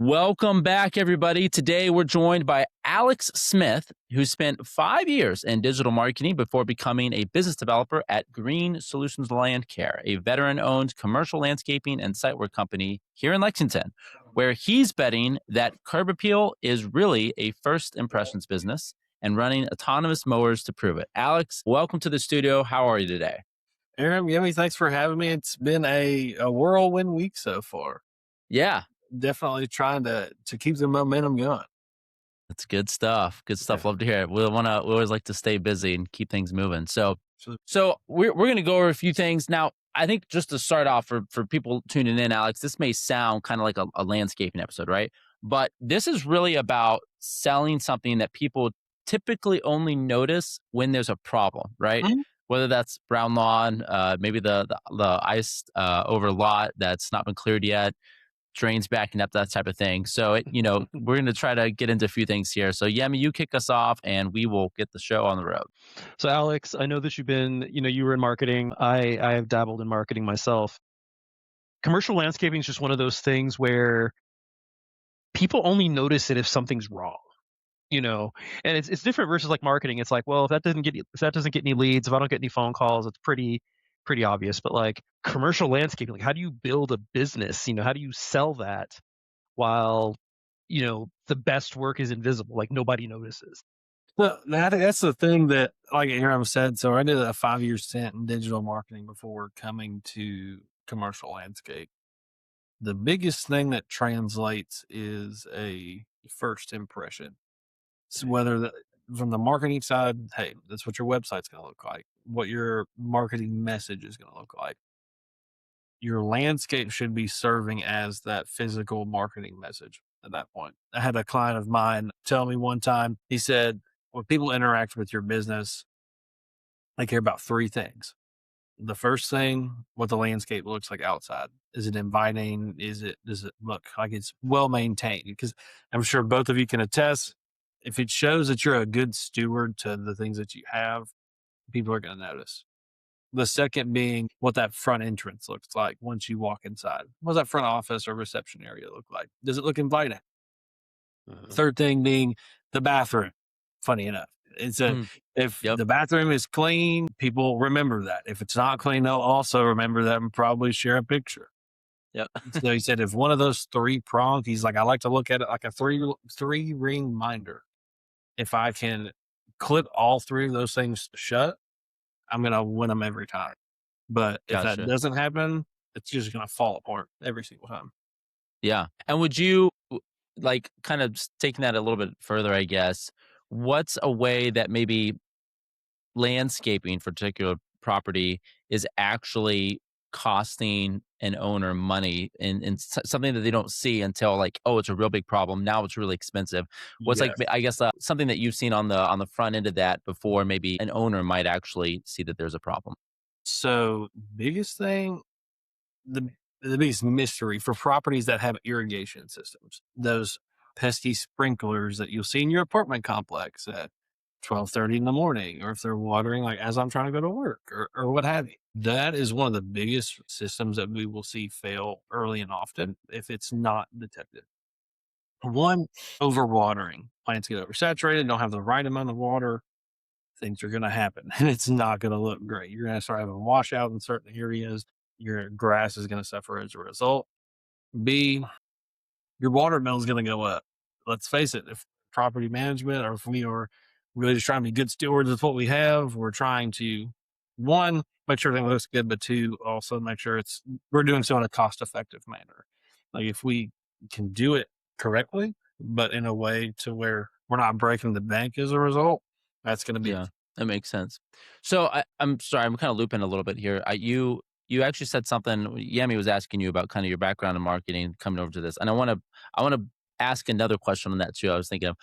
Welcome back, everybody. Today, we're joined by Alex Smith, who spent 5 years in digital marketing before becoming a business developer at Green Solutions Land Care, a veteran-owned commercial landscaping and site work company here in Lexington, where he's betting that curb appeal is really a first impressions business and running autonomous mowers to prove it. Alex, welcome to the studio. How are you today? Aram, Yemi, thanks for having me. It's been a whirlwind week so far. Yeah, Definitely trying to keep the momentum going. that's good stuff. Good stuff. Yeah. Love to hear it. We always like to stay busy and keep things moving. So So, we're going to go over a few things now. I think just to start off for people tuning in, Alex, this may sound kind of like a landscaping episode, right? But this is really about selling something that people typically only notice when there's a problem, right? Mhm. Whether that's brown lawn, maybe the ice over lot that's not been cleared yet, drains backing up, that type of thing. So, we're going to try to get into a few things here. So, Yemi, you kick us off and we will get the show on the road. So Alex, I know that you were in marketing. I have dabbled in marketing myself. Commercial landscaping is just one of those things where people only notice it if something's wrong, and it's different versus like marketing. It's like, well, if that doesn't get any leads, if I don't get any phone calls, it's pretty obvious. But like commercial landscaping, like how do you build a business? How do you sell that while, the best work is invisible, like nobody notices? well, I think that's the thing that, like Aram said. So I did a 5-year stint in digital marketing before coming to commercial landscape. The biggest thing that translates is a first impression. So whether from the marketing side, hey, that's what your website's going to look like, what your marketing message is going to look like. Your landscape should be serving as that physical marketing message at that point. I had a client of mine tell me one time, he said, when people interact with your business, they care about 3 things. The first thing, what the landscape looks like outside. Is it inviting? Does it look like it's well maintained? Because I'm sure both of you can attest, if it shows that you're a good steward to the things that you have, people are going to notice. The second being what that front entrance looks like once you walk inside. What does that front office or reception area look like? Does it look inviting? Third thing being the bathroom. Funny enough, if Yep. the bathroom is clean, people remember that. If it's not clean, they'll also remember that and probably share a picture. Yep. So he said, if one of those 3 prongs, he's like, I like to look at it like a three ring minder. If I can clip all 3 of those things shut, I'm going to win them every time. But if that Gotcha. doesn't happen, it's just going to fall apart every single time. Yeah. And would you like kind of taking that a little bit further, I guess, what's a way that maybe landscaping for particular property is actually costing an owner money and something that they don't see until like, oh, it's a real big problem. Now it's really expensive. What's like, Yes. I guess, something that you've seen on the front end of that before maybe an owner might actually see that there's a problem? So biggest thing, the the biggest mystery for properties that have irrigation systems, those pesky sprinklers that you'll see in your apartment complex at 12:30 in the morning, or if they're watering like as I'm trying to go to work or what have you. That is one of the biggest systems that we will see fail early and often if it's not detected. One, overwatering. Plants get oversaturated, don't have the right amount of water, things are going to happen and it's not going to look great. You're going to start having washout in certain areas. Your grass is going to suffer as a result. B, your water bill is going to go up. Let's face it, if property management or if we are really just trying to be good stewards of what we have, we're trying to, one, make sure everything looks good, but 2, also make sure we're doing so in a cost effective manner. Like if we can do it correctly, but in a way to where we're not breaking the bank as a result, that's going to be Yeah, that makes sense. So I'm sorry, I'm kind of looping a little bit here. You actually said something. Yemi was asking you about kind of your background in marketing, coming over to this, and I want to ask another question on that too. I was thinking of.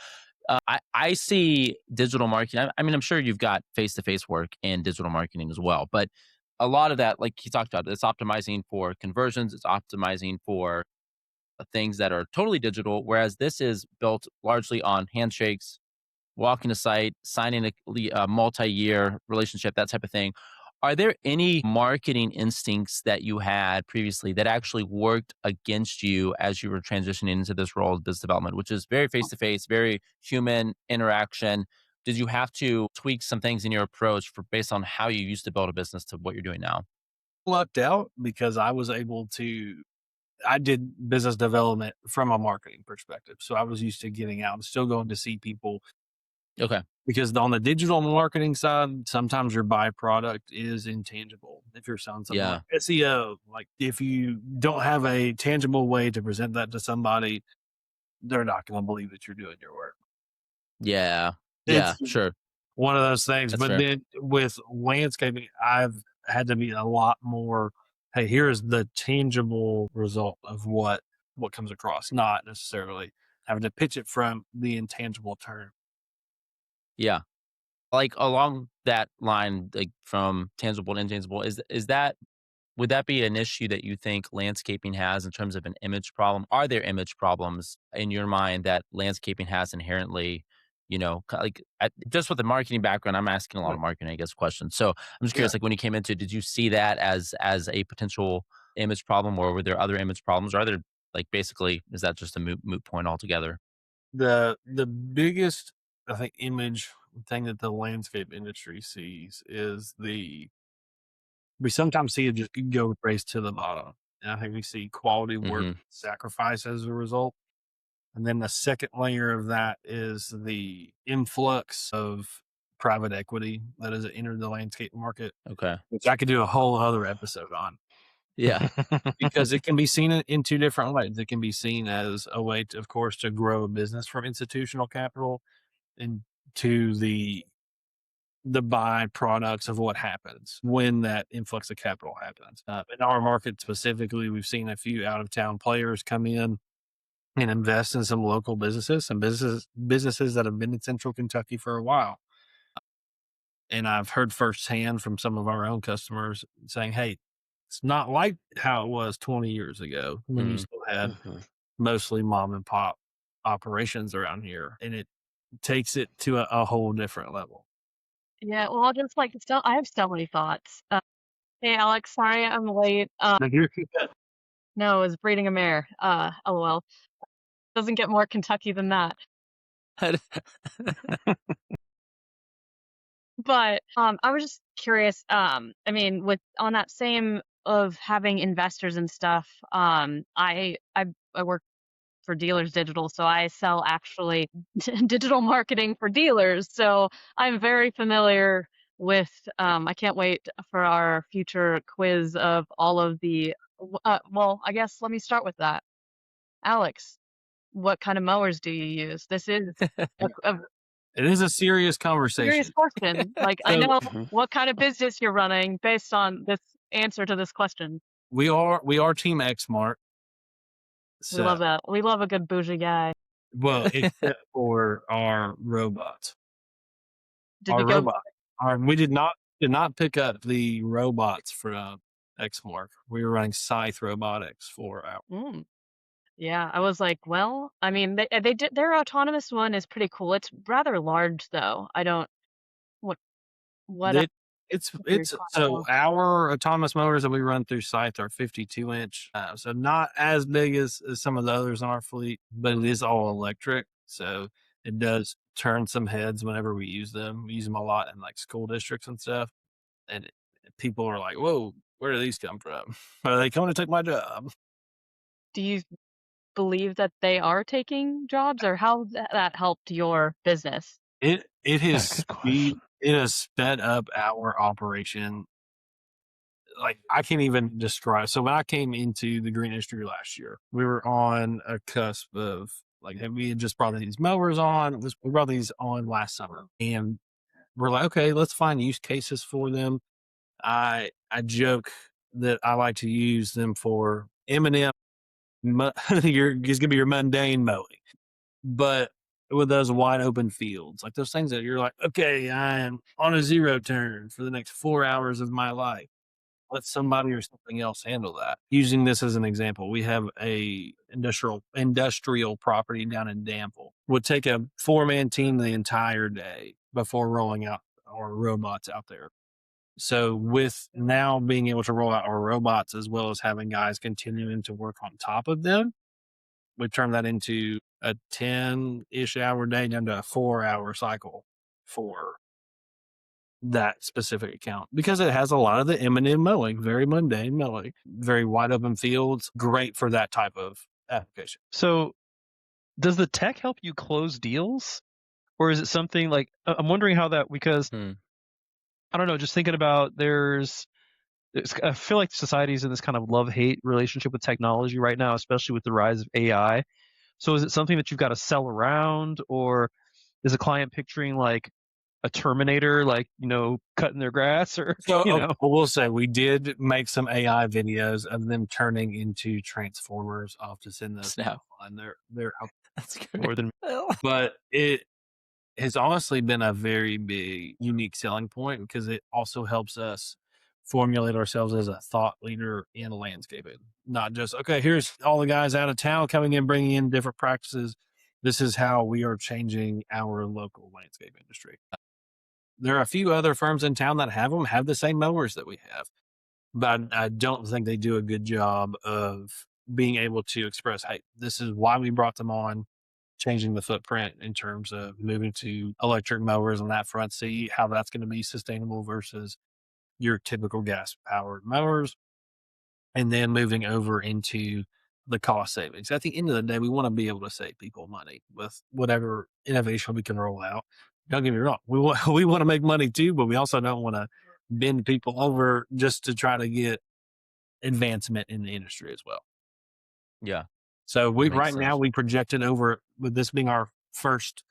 I see digital marketing. I mean, I'm sure you've got face to face work in digital marketing as well, but a lot of that, like he talked about, it's optimizing for conversions. It's optimizing for things that are totally digital, whereas this is built largely on handshakes, walking a site, signing a multi-year relationship, that type of thing. Are there any marketing instincts that you had previously that actually worked against you as you were transitioning into this role of business development, which is very face to face, very human interaction? Did you have to tweak some things in your approach for based on how you used to build a business to what you're doing now? Lucked out because I was able to I did business development from a marketing perspective. So I was used to getting out and still going to see people Okay. because on the digital marketing side, sometimes your byproduct is intangible. If you're selling something like Yeah. SEO, like if you don't have a tangible way to present that to somebody, they're not going to believe that you're doing your work. Yeah. Yeah. It's Sure. one of those things. That's But fair. then with landscaping, I've had to be a lot more, hey, here's the tangible result of what comes across, not necessarily having to pitch it from the intangible term. Yeah. Like along that line, like from tangible to intangible, is that would that be an issue that you think landscaping has in terms of an image problem? Are there image problems in your mind that landscaping has inherently, like just with the marketing background, I'm asking a lot Right. of marketing, I guess, questions. So I'm just Yeah. curious, like when you came into, did you see that as a potential image problem, or were there other image problems? Or are there like basically is that just a moot point altogether? The biggest, I think, image thing that the landscape industry sees is we sometimes see it just go race to the bottom. And I think we see quality work Hmm. sacrifice as a result. And then the second layer of that is the influx of private equity that has entered the landscape market, Okay. which I could do a whole other episode on Yeah. because it can be seen in two different ways. It can be seen as a way, to, of course, to grow a business from institutional capital and to the byproducts of what happens when that influx of capital happens. In our market specifically, we've seen a few out of town players come in and invest in some local businesses, some businesses that have been in Central Kentucky for a while. And I've heard firsthand from some of our own customers saying, "Hey, it's not like how it was 20 years ago when you Mhm. still had Mhm. mostly mom and pop operations around here," and it takes it to a whole different level. Yeah, well, just like I have so many thoughts. Hey, Alex, sorry I'm late. Now, you're No, I was breeding a mare. LOL. Doesn't get more Kentucky than that. But I was just curious. I mean, with on that same of having investors and stuff. I work for Dealers Digital, so I sell actually digital marketing for dealers. So I'm very familiar with. I can't wait for our future quiz of all of the. Well, I guess let me start with that. Alex, what kind of mowers do you use? This is a It is a serious serious conversation. question. Like, I So know Mhm. what kind of business you're running based on this answer to this question. we are Team X Mark. We love So, that. We love a good bougie guy. well, except for our robots. Did Our you go? robot. We did not pick up the robots from Exmark. We were running Scythe Robotics for our. Mm. Yeah, I was like, well, I mean, they did their autonomous one is pretty cool. It's rather large though. I don't what what It, it's your it's so our autonomous motors that we run through Scythe are 52-inch, so not as big as some of the others in our fleet, but it is all electric, so it does turn some heads whenever we use them. We use them a lot in like school districts and stuff, and people are like, "Whoa, where do these come from? Are they coming to take my job?" do you believe that they are taking jobs or how that helped your business? It has Good question. it has sped up our operation. Like I can't even describe. So when I came into the green industry last year, we were on a cusp of like we had just brought these mowers on. We brought these on last summer, and we're like, okay, let's find use cases for them. I joke that I like to use them for M&M. It's gonna be your mundane mowing, but with those wide open fields, like those things that you're like, okay, I am on a zero turn for the next 4 hours of my life. Let somebody or something else handle that. Using this as an example, we have a industrial property down in Danville. Would take a 4-man team the entire day before rolling out our robots out there. So with now being able to roll out our robots as well as having guys continuing to work on top of them, we turned that into a 10-ish hour day down to a 4-hour cycle for that specific account because it has a lot of the M&M mowing, very mundane mowing, very wide open fields, great for that type of application. So does the tech help you close deals? Or is it something like, I'm wondering how that, because Hmm. I don't know, just thinking about I feel like society's in this kind of love-hate relationship with technology right now, especially with the rise of AI. So is it something that you've got to sell around, or is a client picturing like a Terminator, like, cutting their grass, or, So I will say we did make some AI videos of them turning into Transformers. I'll have to send those Snap. online. They're out, That's great. more than, but it has honestly been a very big unique selling point because it also helps us formulate ourselves as a thought leader in landscaping. Not just, okay, here's all the guys out of town coming in, bringing in different practices. This is how we are changing our local landscape industry. There are a few other firms in town that have the same mowers that we have, but I don't think they do a good job of being able to express, hey, this is why we brought them on, changing the footprint in terms of moving to electric mowers on that front, see how that's going to be sustainable versus your typical gas powered mowers, and then moving over into the cost savings. At the end of the day, we want to be able to save people money with whatever innovation we can roll out. Don't get me wrong. We want to make money too, but we also don't want to bend people over just to try to get advancement in the industry as well. Yeah. So That makes right now sense. we projected over, with this being our first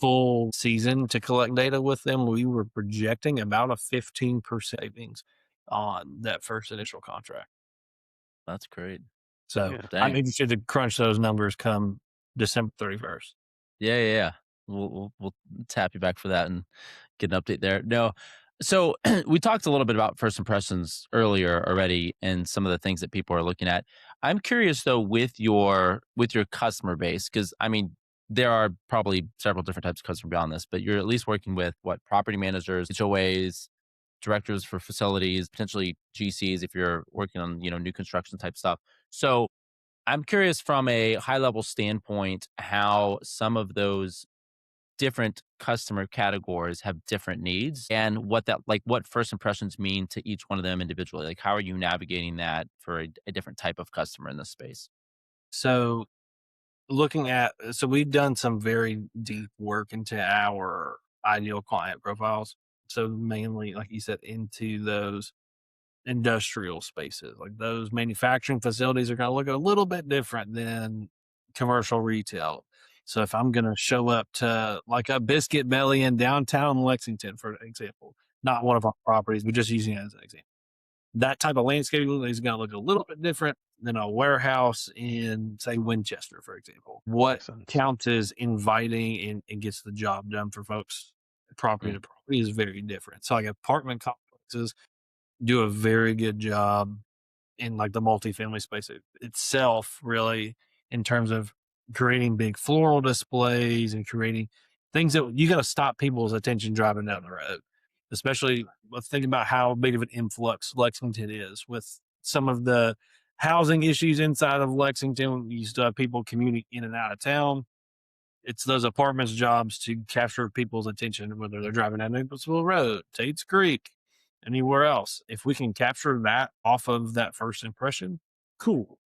full season to collect data with them, we were projecting about a 15% savings on that first initial contract. That's great. So yeah. I'm Dang. interested to crunch those numbers come December 31st. Yeah, yeah, yeah. We'll tap you back for that and get an update there. No, so we talked a little bit about first impressions earlier already, and some of the things that people are looking at. I'm curious though with your customer base, because I mean there are probably several different types of customer beyond this, but you're at least working with what property managers, HOAs, directors for facilities, potentially GCs if you're working on new construction type stuff. So I'm curious from a high level standpoint how some of those different customer categories have different needs and what first impressions mean to each one of them individually. Like how are you navigating that for a different type of customer in this space? So so we've done some very deep work into our ideal client profiles. So mainly, like you said, into those industrial spaces, like those manufacturing facilities are going to look a little bit different than commercial retail. So if I'm going to show up to like a Biscuit Belly in downtown Lexington, for example, not one of our properties, but just using it as an example, that type of landscaping is going to look a little bit different than a warehouse in, say, Winchester, for example. What Makes sense. counts as inviting and gets the job done for folks property Mm. to property is very different. So like apartment complexes do a very good job in like the multifamily space itself, really, in terms of creating big floral displays and creating things that you got to stop people's attention driving down the road. Especially, let's think about how big of an influx Lexington is with some of the housing issues inside of Lexington. You still have people commuting in and out of town. It's those apartments' jobs to capture people's attention, whether they're driving down Nicholasville Road, Tate's Creek, anywhere else. If we can capture that off of that first impression, cool.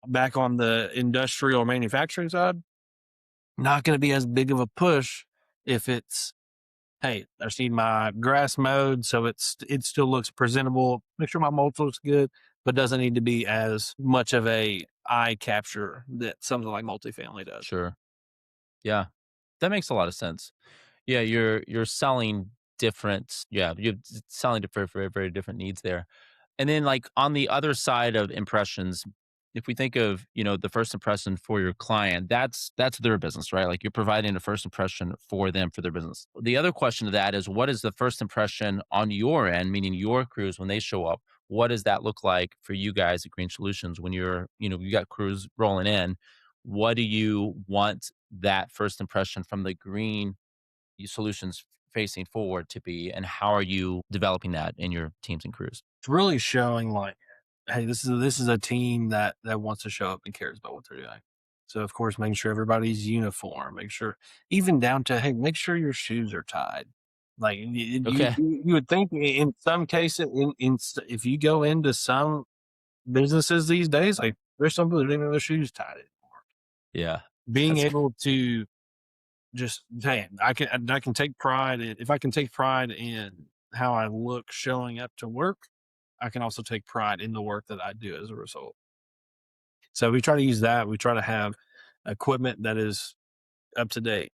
Back on the industrial manufacturing side, not going to be as big of a push if it's, hey, I just need my grass mowed so it still looks presentable. Make sure my mulch looks good, but doesn't need to be as much of a eye capture that something like multifamily does. Sure. Yeah. That makes a lot of sense. Yeah, you're selling different you're selling different very, very different needs there. And then like on the other side of impressions, if we think of, the first impression for your client, that's their business, right? Like you're providing a first impression for them for their business. The other question to that is what is the first impression on your end, meaning your crews when they show up? What does that look like for you guys at Green Solutions when you got crews rolling in? What do you want that first impression from the Green Solutions facing forward to be, and how are you developing that in your teams and crews? It's really showing like, hey, this is a team that wants to show up and cares about what they're doing. So of course, making sure everybody's uniform, make sure even down to, hey, make sure your shoes are tied. Like Okay. you would think in some cases, if you go into some businesses these days, like there's some people that don't even have their shoes tied anymore. Yeah. Being That's able to just, hey, I can take pride in, if I can take pride in how I look showing up to work, I can also take pride in the work that I do as a result. So we try to use that. We try to have equipment that is up to date,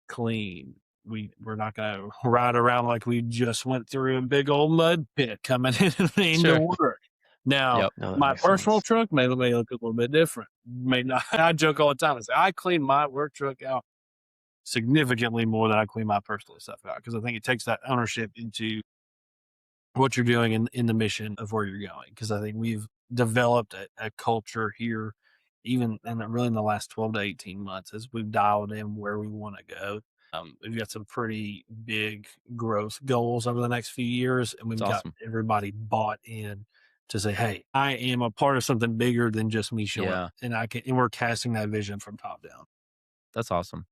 clean. We're not going to ride around like we just went through a big old mud pit coming into Sure. work. Now, Yep. No, that my makes personal sense. truck may look a little bit different. May not. I joke all the time. I say I clean my work truck out significantly more than I clean my personal stuff out, because I think it takes that ownership into what you're doing in the mission of where you're going. Because I think we've developed a culture here, even and really in the last 12 to 18 months, as we've dialed in where we want to go. We've got some pretty big growth goals over the next few years, and we've It's got awesome. everybody bought in to say, "Hey, I am a part of something bigger than just me showing Yeah. up," and and we're casting that vision from top down. That's awesome.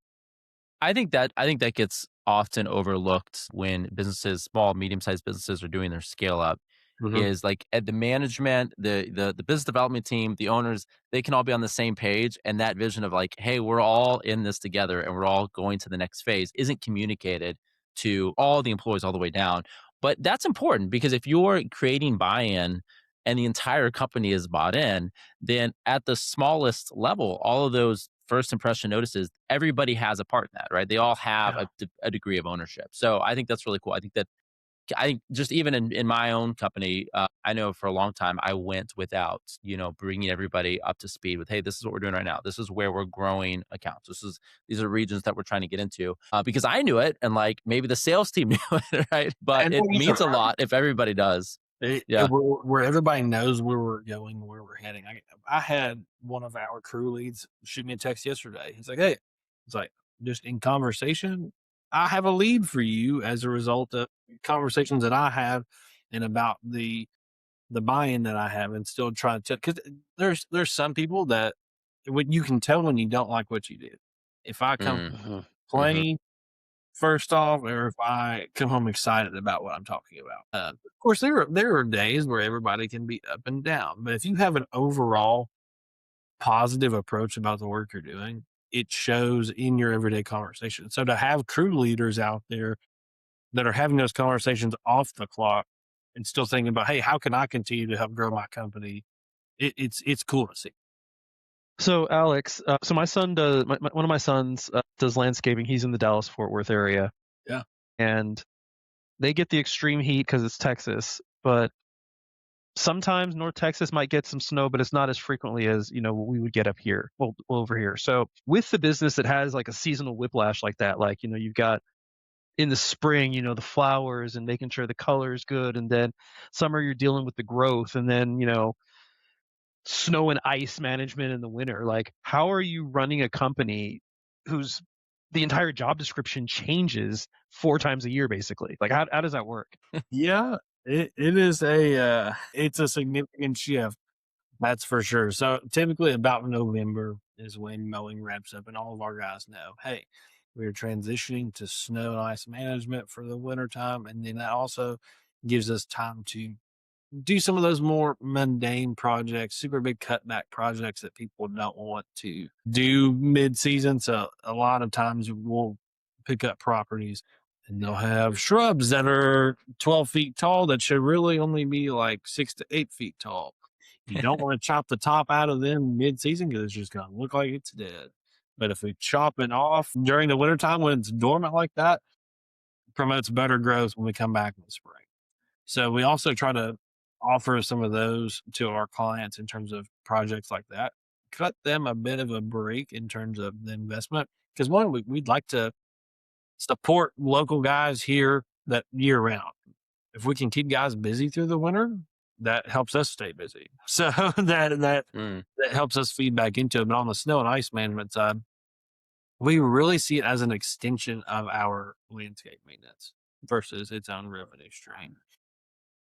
I think that gets often overlooked when businesses, small, medium-sized businesses are doing their scale up, Mhm. is like at the management, the business development team, the owners, they can all be on the same page, and that vision of like, hey, we're all in this together and we're all going to the next phase isn't communicated to all the employees all the way down. But that's important because if you're creating buy-in and the entire company is bought in, then at the smallest level, all of those first impression notices, everybody has a part in that, right? They all have Yeah. a degree of ownership. So I think that's really cool. I think just even in my own company, I know for a long time I went without, bringing everybody up to speed with, hey, this is what we're doing right now. This is where we're growing accounts. These are regions that we're trying to get into, because I knew it, and like maybe the sales team knew it, right? But And it then you means a lot if everybody does. Yeah. where everybody knows where we're going, where we're heading. I had one of our crew leads shoot me a text yesterday. He's like, "Hey," it's like, just in conversation, I have a lead for you as a result of conversations that I have and about the buy-in that I have, and still trying to, because there's some people that when you can tell when you don't like what you did. If I come Mm, Mhm. hmm. plain first off, or if I come home excited about what I'm talking about. Of course, there are days where everybody can be up and down, but if you have an overall positive approach about the work you're doing, it shows in your everyday conversation. So to have crew leaders out there that are having those conversations off the clock and still thinking about, hey, how can I continue to help grow my company? It's cool to see. So Alex, so my son does. One of my sons does landscaping. He's in the Dallas Fort Worth area, Yeah. and they get the extreme heat because it's Texas. But sometimes North Texas might get some snow, but it's not as frequently as what we would get up here, well over here. So with the business that has like a seasonal whiplash like that, like you've got in the spring, the flowers and making sure the color is good, and then summer you're dealing with the growth, and then snow and ice management in the winter. Like, how are you running a company whose the entire job description changes 4 times a year, basically? Like, how does that work? Yeah, it is it's a significant shift. That's for sure. So typically about November is when mowing wraps up, and all of our guys know, hey, we're transitioning to snow and ice management for the winter time. And then that also gives us time to do some of those more mundane projects, super big cutback projects that people don't want to do mid season. So a lot of times we'll pick up properties and they'll have shrubs that are 12 feet tall that should really only be like 6 to 8 feet tall. You don't want to chop the top out of them mid season because it's just going to look like it's dead. But if we chop it off during the wintertime when it's dormant like that, promotes better growth when we come back in the spring. So we also try to offer some of those to our clients in terms of projects like that. Cut them a bit of a break in terms of the investment, because one, we'd like to support local guys here that year round. If we can keep guys busy through the winter, that helps us stay busy. So that Mm, helps us feed back into it. But on the snow and ice management side, we really see it as an extension of our landscape maintenance versus its own revenue stream.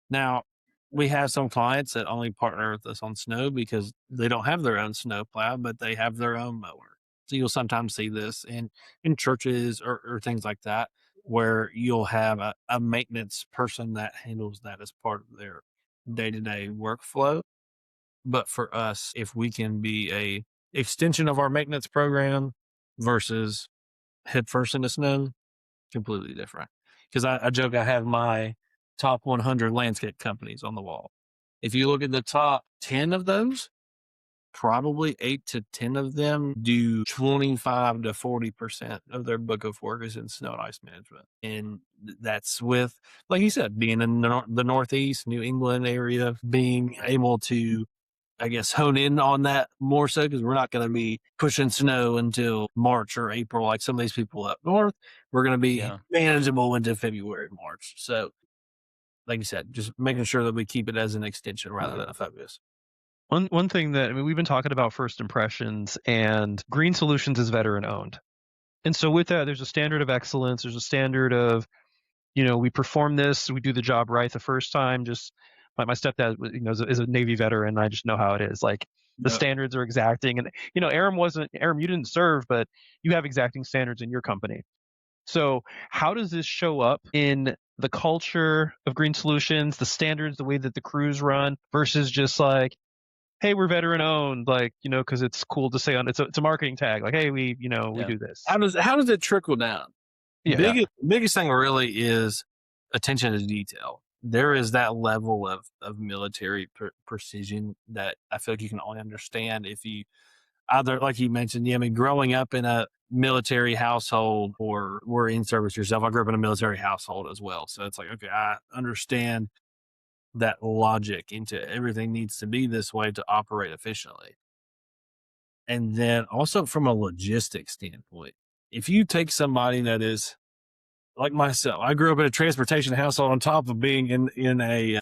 Now, we have some clients that only partner with us on snow because they don't have their own snow plow, but they have their own mower. So you'll sometimes see this in churches or things like that, where you'll have a maintenance person that handles that as part of their day-to-day workflow. But for us, if we can be a extension of our maintenance program versus head first into snow, completely different. Because I joke, I have my top 100 landscape companies on the wall. If you look at the top 10 of those, probably 8 to 10 of them do 25 to 40% of their book of work is in snow and ice management. And that's with, like you said, being in the Northeast, New England area, being able to, I guess, hone in on that more so, because we're not going to be pushing snow until March or April like some of these people up north. We're going to be manageable into February, March. So, like you said, just making sure that we keep it as an extension rather than a focus. One thing that, I mean, we've been talking about first impressions, and Green Solutions is veteran owned. And so with that, there's a standard of excellence. There's a standard of, we perform this, we do the job right the first time. Just my stepdad, is a Navy veteran. And I just know how it is. Like the standards are exacting. And, Aram, you didn't serve, but you have exacting standards in your company. So how does this show up in the culture of Green Solutions, the standards, the way that the crews run, versus just like, hey, we're veteran owned, like, because it's cool to say it's a marketing tag, like, hey, we do this. How does it trickle down? Yeah. Biggest thing really is attention to detail. There is that level of military precision that I feel like you can only understand if you either, like you mentioned, growing up in a military household or were in service yourself. I grew up in a military household as well. So it's like, okay, I understand that logic into everything needs to be this way to operate efficiently. And then also from a logistics standpoint, if you take somebody that is like myself, I grew up in a transportation household on top of being in a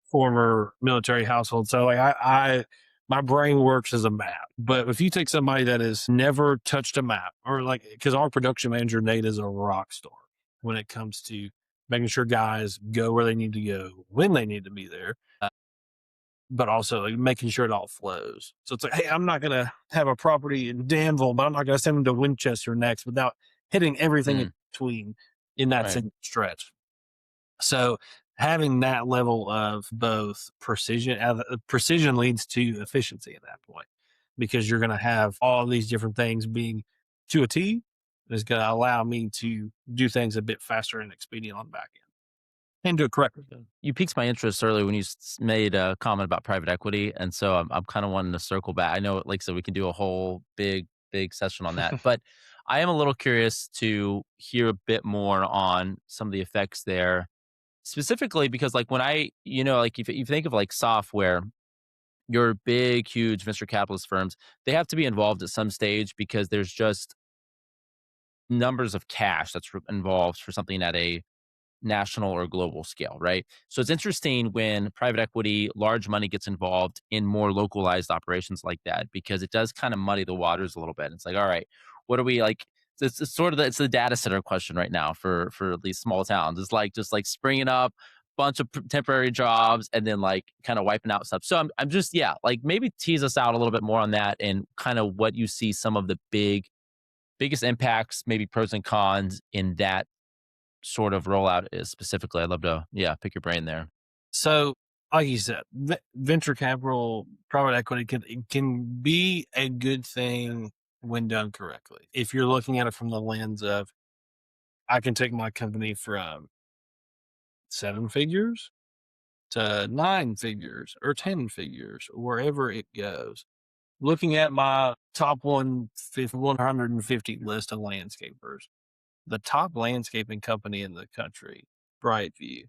former military household. So like my brain works as a map. But if you take somebody that has never touched a map, or like, because our production manager, Nate, is a rock star when it comes to making sure guys go where they need to go, when they need to be there, but also like making sure it all flows. So it's like, hey, I'm not going to have a property in Danville, but I'm not going to send them to Winchester next without hitting everything in between in that single stretch. So having that level of both precision leads to efficiency at that point, because you're going to have all these different things being to a T. It's going to allow me to do things a bit faster and expedient on the back end and do it correctly. You piqued my interest earlier when you made a comment about private equity, and so I'm kind of wanting to circle back. I know, like I said, we can do a whole big session on that, but I am a little curious to hear a bit more on some of the effects there, specifically because, like, when like if you think of like software, your big, huge venture capitalist firms, they have to be involved at some stage because there's just numbers of cash that's involved for something at a national or global scale, right? So it's interesting when private equity, large money gets involved in more localized operations like that, because it does kind of muddy the waters a little bit. It's like, all right, what are we like? It's sort of it's the data center question right now for these small towns. It's like just like springing up bunch of temporary jobs and then like kind of wiping out stuff. So I'm just, like maybe tease us out a little bit more on that and kind of what you see some of the biggest impacts, maybe pros and cons in that sort of rollout is specifically. I'd love to, pick your brain there. So, like you said, venture capital, private equity can be a good thing when done correctly. If you're looking at it from the lens of, I can take my company from 7 figures to 9 figures or 10 figures, wherever it goes. Looking at my top 150 list of landscapers, the top landscaping company in the country, Brightview,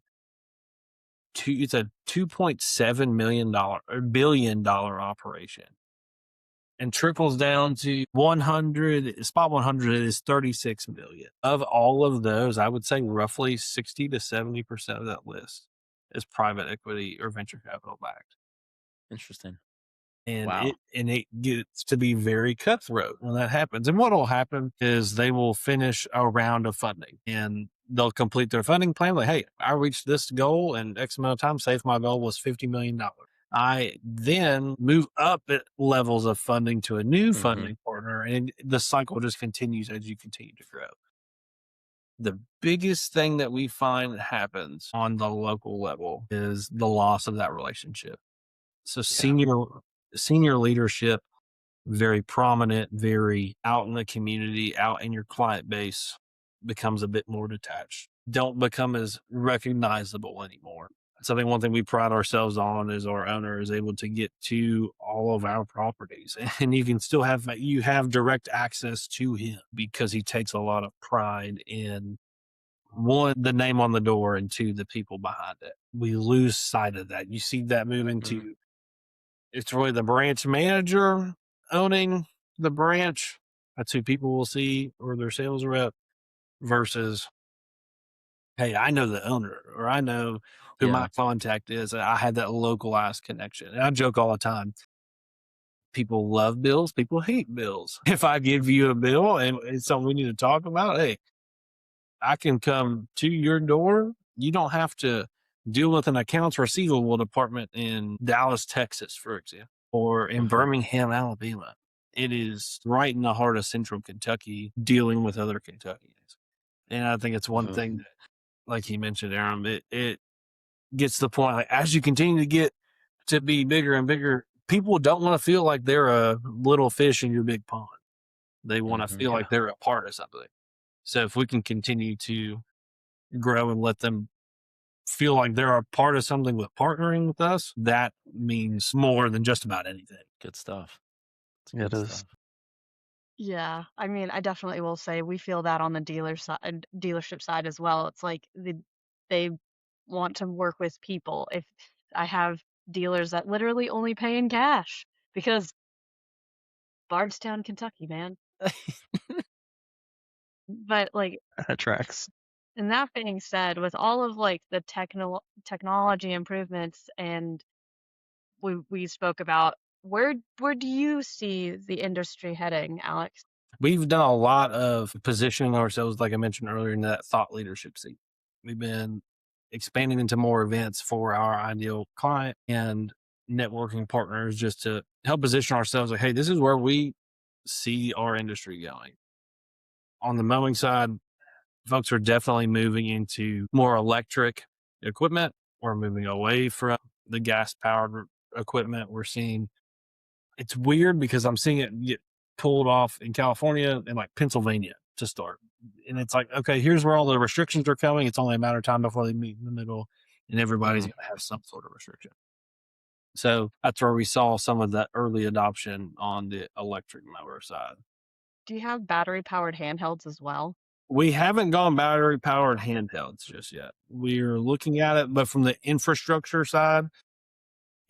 it's a $2.7 billion operation, and trickles down to 100. Spot 100 is 36 million. Of all of those, I would say roughly 60 to 70% of that list is private equity or venture capital backed. Interesting. And Wow. it gets to be very cutthroat when that happens. And what will happen is they will finish a round of funding and they'll complete their funding plan. Like, hey, I reached this goal in X amount of time. Say if my goal was $50 million. I then move up at levels of funding to a new funding partner, and the cycle just continues as you continue to grow. The biggest thing that we find happens on the local level is the loss of that relationship. So senior leadership, very prominent, very out in the community, out in your client base, becomes a bit more detached. Don't become as recognizable anymore. So I think one thing we pride ourselves on is our owner is able to get to all of our properties, and you can still have direct access to him because he takes a lot of pride in, one, the name on the door, and two, the people behind it. We lose sight of that. You see that move into, it's really the branch manager owning the branch. That's who people will see, or their sales rep, versus, hey, I know the owner, or I know who my contact is. I had that localized connection. And I joke all the time. People love bills. People hate bills. If I give you a bill and it's something we need to talk about, hey, I can come to your door. You don't have to deal with an accounts receivable department in Dallas, Texas, for example, or in Birmingham, Alabama. It is right in the heart of central Kentucky, dealing with other Kentuckians. And I think it's one thing that, like you mentioned, Aram, it gets to the point, like, as you continue to get to be bigger and bigger, people don't want to feel like they're a little fish in your big pond. They want to feel like they're a part of something. So if we can continue to grow and let them feel like they're a part of something with partnering with us, that means more than just about anything. Good stuff. Yeah, it is. Yeah, I mean, I definitely will say we feel that on the dealership side as well. It's like they want to work with people. If I have dealers that literally only pay in cash because Bardstown, Kentucky, man. But like, That tracks. and that being said, with all of like the technology improvements and we spoke about, where do you see the industry heading, Alex? We've done a lot of positioning ourselves, like I mentioned earlier, in that thought leadership seat. We've been expanding into more events for our ideal client and networking partners just to help position ourselves like, hey, this is where we see our industry going. On the mowing side, folks are definitely moving into more electric equipment. We're moving away from the gas powered equipment. We're seeing, it's weird because I'm seeing it get pulled off in California and like Pennsylvania to start. And it's like, okay, here's where all the restrictions are coming. It's only a matter of time before they meet in the middle and everybody's going to have some sort of restriction. So that's where we saw some of that early adoption on the electric mower side. Do you have battery powered handhelds as well? We haven't gone battery powered handhelds just yet. We're looking at it, but from the infrastructure side,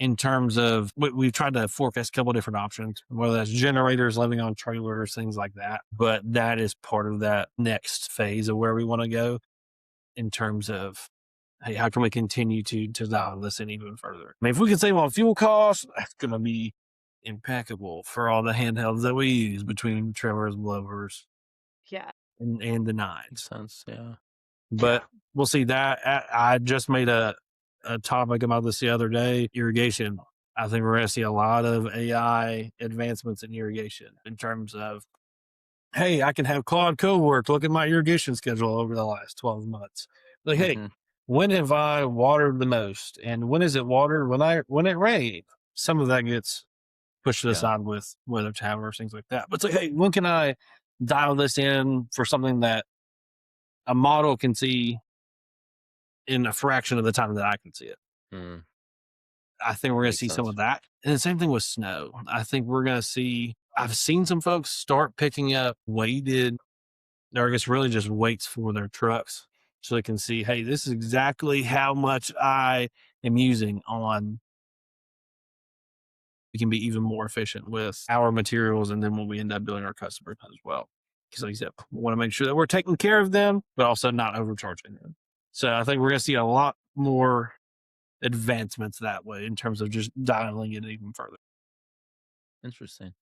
in terms of, we've tried to forecast a couple of different options, whether that's generators living on trailers, things like that. But that is part of that next phase of where we want to go in terms of, hey, how can we continue to dial this in even further? I mean, if we can save on fuel costs, that's going to be impeccable for all the handhelds that we use between trimmers, blowers, Yeah. and the nines. Makes sense. Yeah. But we'll see that. I just made a topic about this the other day, irrigation. I think we're going to see a lot of AI advancements in irrigation in terms of, hey, I can have Claude co-work. Look at my irrigation schedule over the last 12 months. Like, hey, when have I watered the most? And when is it watered? When it rained? Some of that gets pushed to the side with weather towers, things like that. But it's like, hey, when can I dial this in for something that a model can see in a fraction of the time that I can see it? I think we're going to see some of that. And the same thing with snow. I think we're going to see, I've seen some folks start picking up weighted, or I guess really just weights for their trucks. So they can see, hey, this is exactly how much I am using on. We can be even more efficient with our materials and then when we end up billing our customers as well. Because like I said, we want to make sure that we're taking care of them, but also not overcharging them. So I think we're going to see a lot more advancements that way in terms of just dialing it even further. Interesting.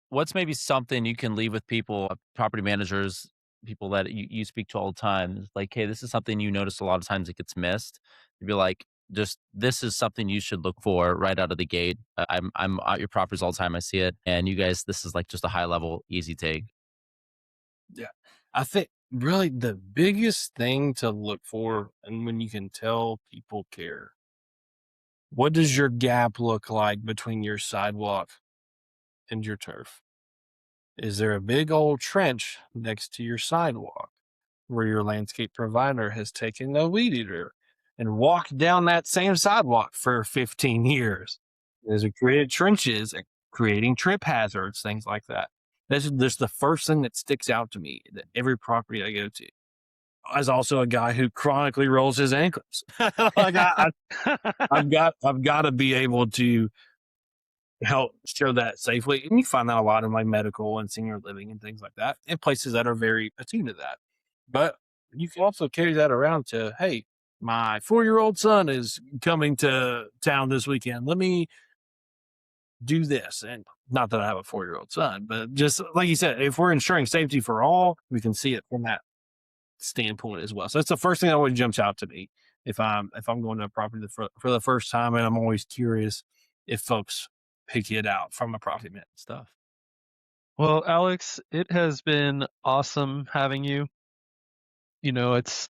What's maybe something you can leave with people, property managers, people that you speak to all the time? It's like, hey, this is something you notice a lot of times it gets missed. You'd be like, just this is something you should look for right out of the gate. I'm at your properties all the time. I see it, and you guys, this is like just a high level, easy take. Yeah. I think really the biggest thing to look for, and when you can tell people care, what does your gap look like between your sidewalk and your turf? Is there a big old trench next to your sidewalk where your landscape provider has taken a weed eater and walked down that same sidewalk for 15 years? There's created trenches and creating trip hazards, things like that. That's the first thing that sticks out to me that every property I go to. As also a guy who chronically rolls his ankles. Like I've got to be able to help show that safely. And you find that a lot in like medical and senior living and things like that, and places that are very attuned to that. But you can also carry that around to, hey, my 4-year-old son is coming to town this weekend. Let me do this. And not that I have a 4-year-old son, but just like you said, if we're ensuring safety for all, we can see it from that standpoint as well. So that's the first thing that always jumps out to me if I'm going to a property for the first time, and I'm always curious if folks pick it out from a property man stuff. Well, Alex, it has been awesome having you. You know, it's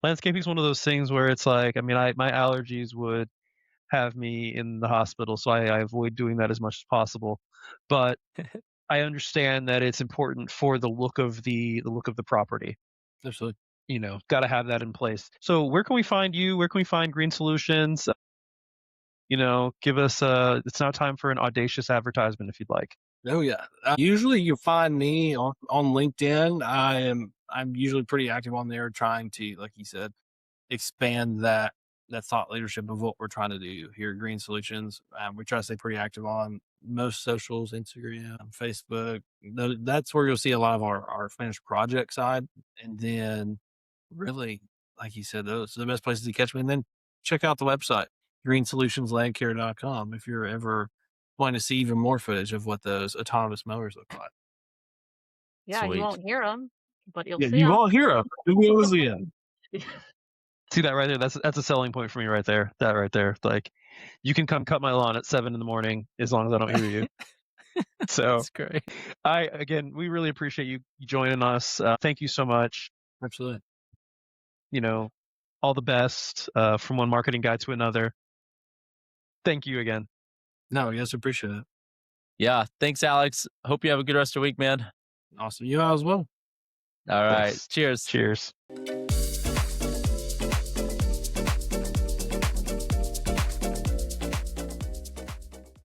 landscaping is one of those things where it's like, I mean, my allergies would have me in the hospital, so I avoid doing that as much as possible. But I understand that it's important for the look of the property. Absolutely. You know, got to have that in place. So where can we find you? Where can we find Green Solutions? You know, give us it's now time for an audacious advertisement if you'd like. Oh yeah. Usually you find me on LinkedIn. I'm usually pretty active on there, trying to, like you said, expand that thought leadership of what we're trying to do here at Green Solutions. We try to stay pretty active on most socials, Instagram, Facebook. That's where you'll see a lot of our finished project side. And then really, like you said, those are the best places to catch me. And then check out the website, greensolutionslandcare.com, if you're ever wanting to see even more footage of what those autonomous mowers look like. Yeah, you Sweet. won't hear them, but you'll Yeah, see you them. won't hear them. You will see them. See that right there? That's a selling point for me right there. That right there. Like, you can come cut my lawn at 7 a.m. as long as I don't hear you. So That's great. we really appreciate you joining us. Thank you so much. Absolutely. You know, all the best from one marketing guy to another. Thank you again. No, yes, appreciate it. Yeah. Thanks, Alex. Hope you have a good rest of your week, man. Awesome. You as well. All right. Thanks. Cheers. Cheers.